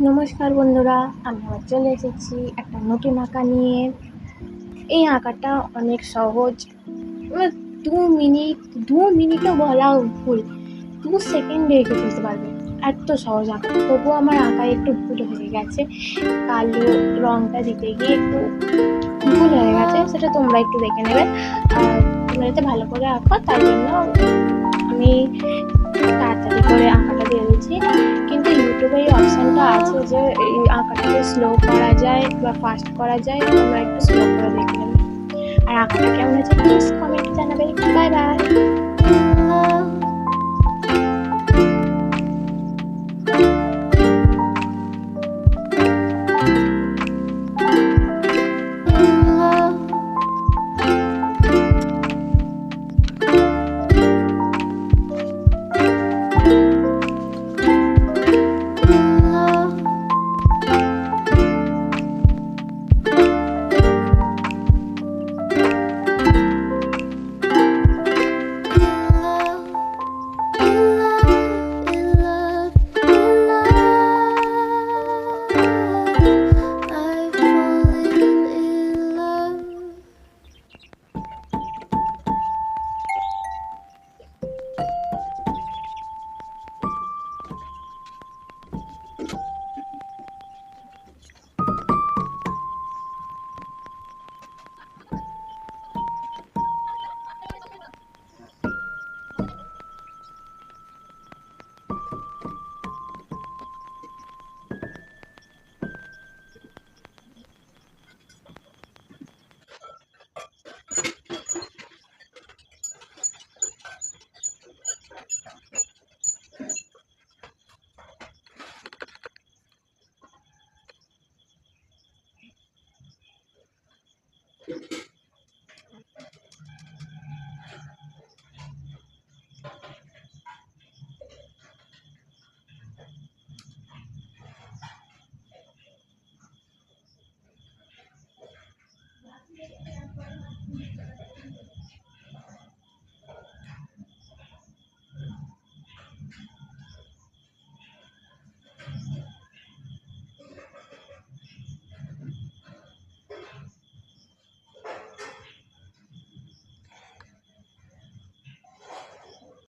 নমস্কার বন্ধুরা, আমি আবার চলে এসেছি একটা নতুন আঁকা নিয়ে। এই আঁকাটা অনেক সহজ। মানে 2 মিনিট, 2 মিনিটও বলাও ভুল, 2 সেকেন্ডে এঁকে ফেলতে পারবে। এত সহজ আঁকাটা, তবুও আমার আঁকায় একটু ভুল হয়ে গেছে। কালো রঙটা দিতে গিয়ে একটু ভুল হয়ে গেছে, সেটা তোমরা একটু দেখে নেবে। আর তোমরা যাতে ভালো করে আঁকো তাই জন্য আমি তাড়াতাড়ি করে আঁকাটা দিয়ে দিচ্ছি। কিন্তু ইউটিউবে এই অপশানটা আছে যে এই আঁকাটাকে স্লো করা যায় বা ফাস্ট করা যায়, তোমরা একটু স্লো করে দেখে নেবে। আর আঁকাটা কেমন হয়েছে প্লিজ কমেন্টে জানাবে। Bye bye.